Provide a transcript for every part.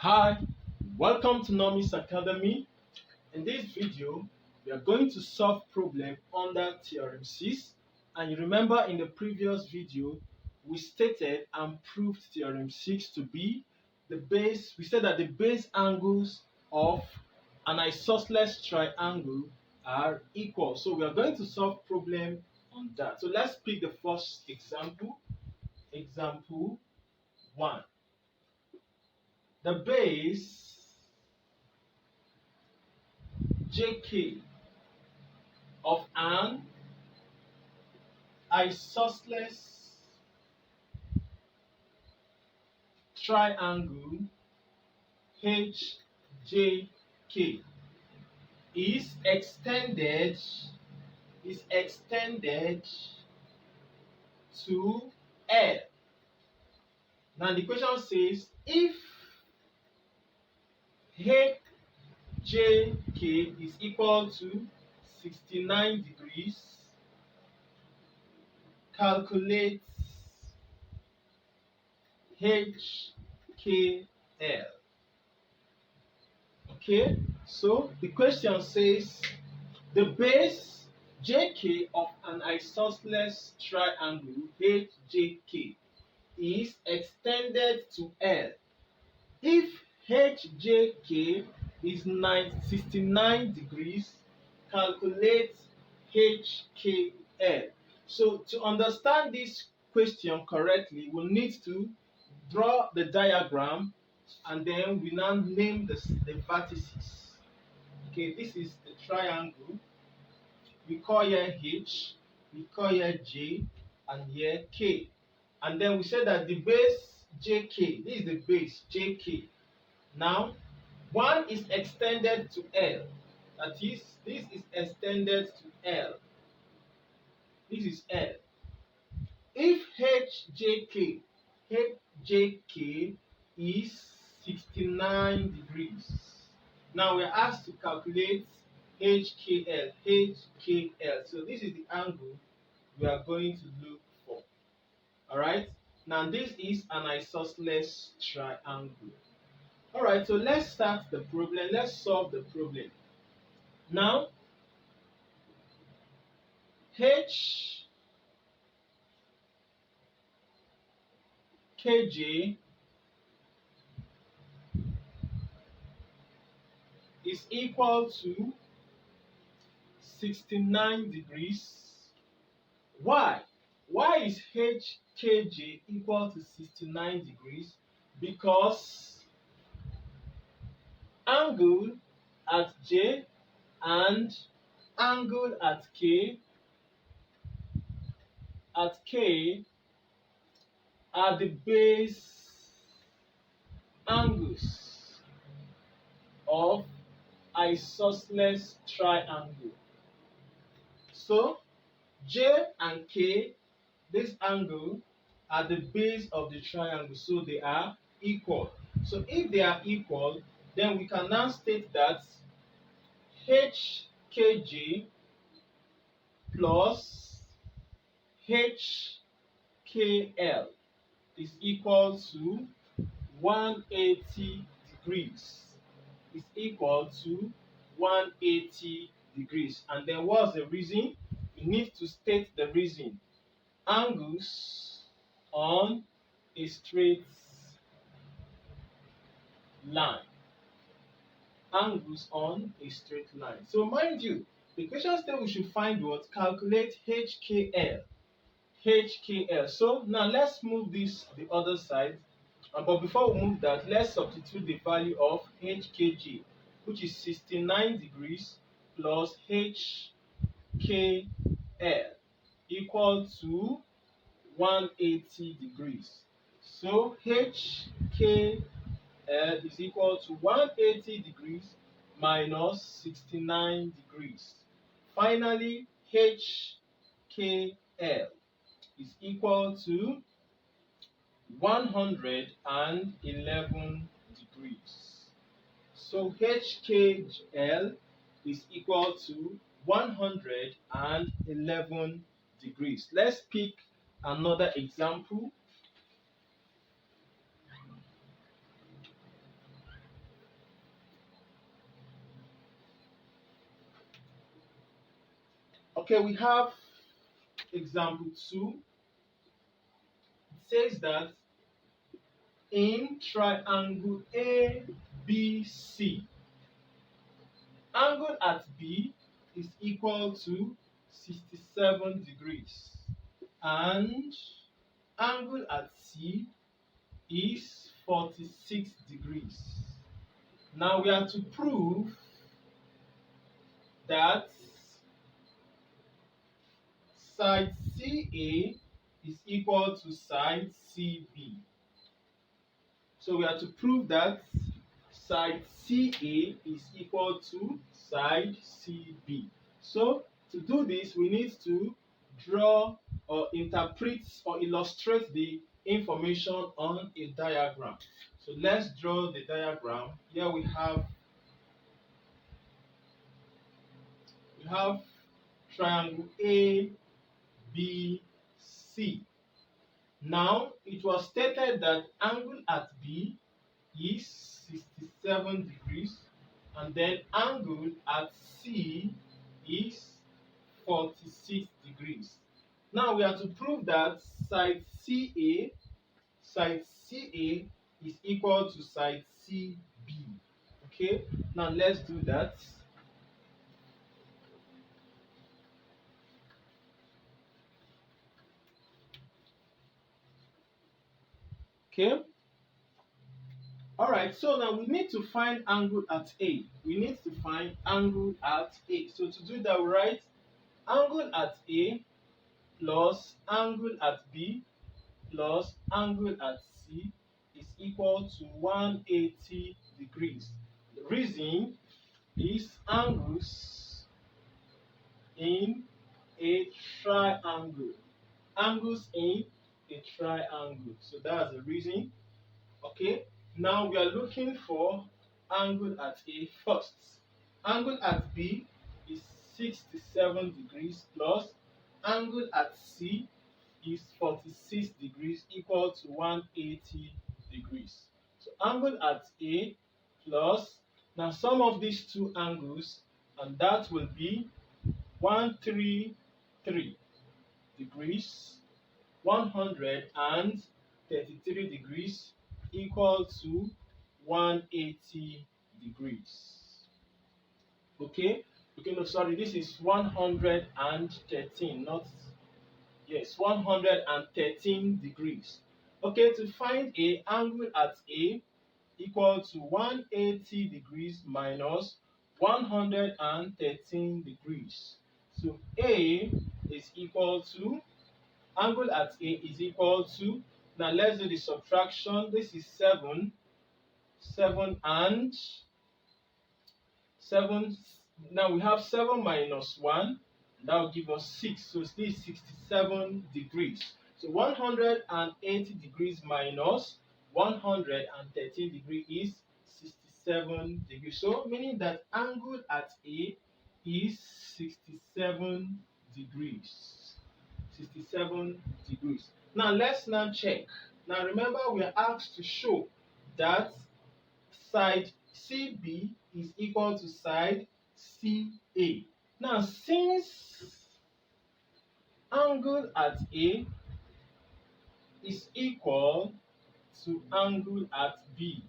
Hi, welcome to Nomis Academy. In this video, we are going to solve problem under Theorem 6. And you remember in the previous video, we stated and proved Theorem 6 to be the base. We said that the base angles of an isosceles triangle are equal. So we are going to solve problem on that. So let's pick the first example. Example 1. The base JK of an isosceles triangle HJK is extended to L. Now the question says if HJK is equal to 69 degrees, calculate HKL. Okay, so the question says the base JK of an isosceles triangle HJK is extended to L. If HJK is 69 degrees, calculate HKL. So to understand this question correctly, we'll need to draw the diagram and then we now name the vertices. Okay, this is the triangle. We call here H, we call here J, and here K. And then we said that the base JK, this is the base JK. Now, one is extended to L. That is, this is extended to L. This is L. If HJK is 69 degrees. Now we're asked to calculate HKL. So this is the angle we are going to look for. Alright? Now this is an isosceles triangle. Alright, so let's start the problem. Let's solve the problem. Now, HKJ is equal to 69 degrees. Why? Why is HKJ equal to 69 degrees? Because angle at J and angle at K are the base angles of isosceles triangle. So J and K, this angle, are the base of the triangle, so they are equal. So if they are equal, then we can now state that HKJ plus HKL is equal to 180 degrees. Is equal to 180 degrees. And then what's the reason? We need to state the reason. Angles on a straight line. Angles on a straight line. So mind you, the question said we should find what? Calculate HKL. HKL. So now let's move this to the other side. But before we move that, let's substitute the value of HKG, which is 69 degrees plus HKL equal to 180 degrees. So HKL is equal to 180 degrees minus 69 degrees. Finally, HKL is equal to 111 degrees. So HKL is equal to 111 degrees. Let's pick another example. Okay, we have example 2. It says that in triangle ABC, angle at B is equal to 67 degrees and angle at C is 46 degrees. Now we are to prove that side CA is equal to side CB. So we are to prove that side CA is equal to side CB. So to do this, we need to draw or interpret or illustrate the information on a diagram. So let's draw the diagram. Here we have triangle A, B, C. Now it was stated that angle at B is 67 degrees and then angle at C is 46 degrees. Now we have to prove that side CA is equal to side CB. Okay, now let's do that. Okay. All right, so now we need to find angle at A. We need to find angle at A. So to do that, we write angle at A plus angle at B plus angle at C is equal to 180 degrees. The reason is angles in a triangle. Angles in a triangle. So that's the reason. Okay, now we are looking for angle at A first. Angle at B is 67 degrees plus angle at C is 46 degrees equal to 180 degrees. So angle at A plus, now sum of these two angles, and that will be 133 degrees, 133 degrees equal to 180 degrees. Okay, no, sorry, this is 113, not, yes, 113 degrees. Okay, to find a angle at A equal to 180 degrees minus 113 degrees. So A is equal to, angle at A is equal to, now let's do the subtraction. This is 7 and 7. Now we have 7 minus 1. That will give us 6. So this is 67 degrees. So 180 degrees minus 113 degrees is 67 degrees. So meaning that angle at A is 67 degrees. 67 degrees. Now let's now check. Now remember, we are asked to show that side CB is equal to side CA. Now since angle at A is equal to angle at B,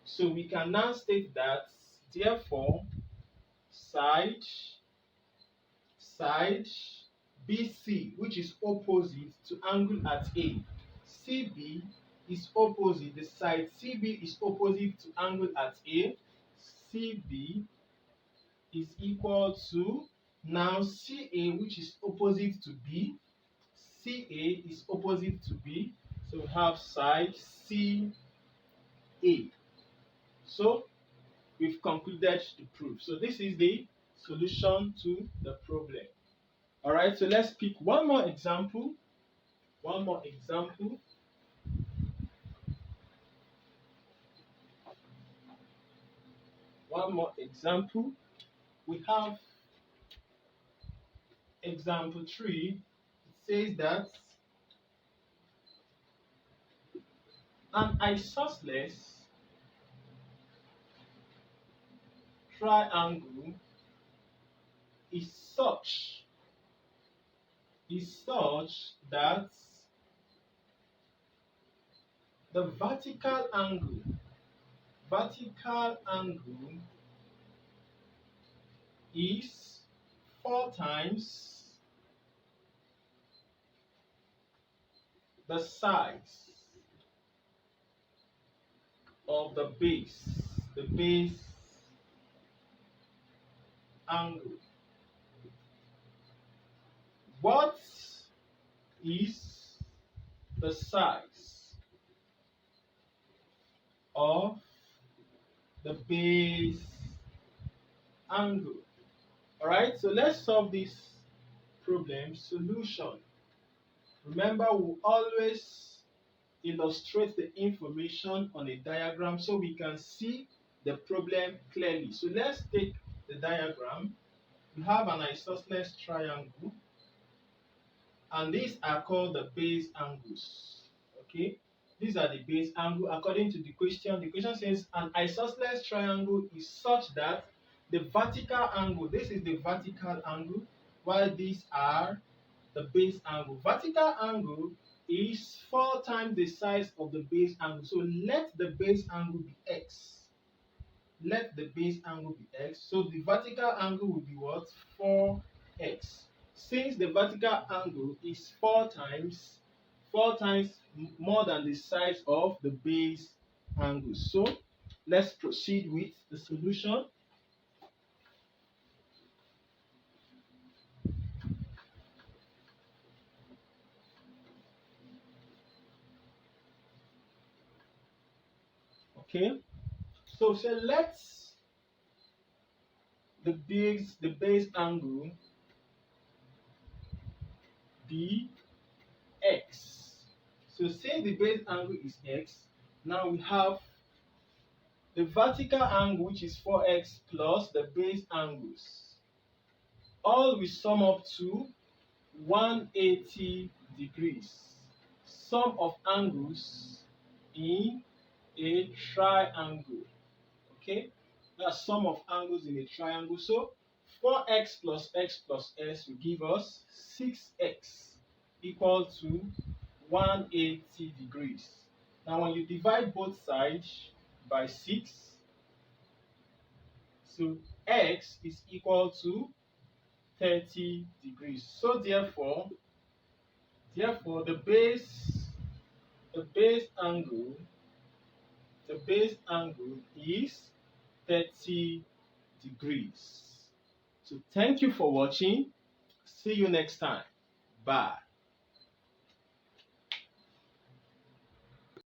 so we can now state that therefore side BC, which is opposite to angle at A, CB is opposite, the side CB is opposite to angle at A, CB is equal to, now CA, which is opposite to B, CA is opposite to B, so we have side CA. So we've concluded the proof. So this is the solution to the problem. All right, so let's pick one more example. One more example. We have example 3. It says that an isosceles triangle is such is such that the vertical angle is 4 times the size of the base angle. What is the size of the base angle? Alright, so let's solve this problem. Solution. Remember, we always illustrate the information on a diagram so we can see the problem clearly. So let's take the diagram. We have an isosceles triangle, and these are called the base angles. Okay, these are the base angle according to the question. The question says an isosceles triangle is such that the vertical angle, this is the vertical angle, while these are the base angle. Vertical angle is 4 times the size of the base angle. So let the base angle be x. Let the base angle be x. So the vertical angle will be what? 4x. Since the vertical angle is 4 times more than the size of the base angle. So let's proceed with the solution. Okay, so let's the base angle be x. So since the base angle is x, now we have the vertical angle, which is 4x, plus the base angles. All will sum up to 180 degrees. Sum of angles in a triangle. Okay, that's sum of angles in a triangle. So 4x plus x plus s will give us 6x equal to 180 degrees. Now when you divide both sides by 6, so x is equal to 30 degrees. So therefore the base angle is 30 degrees. So thank you for watching. See you next time. Bye.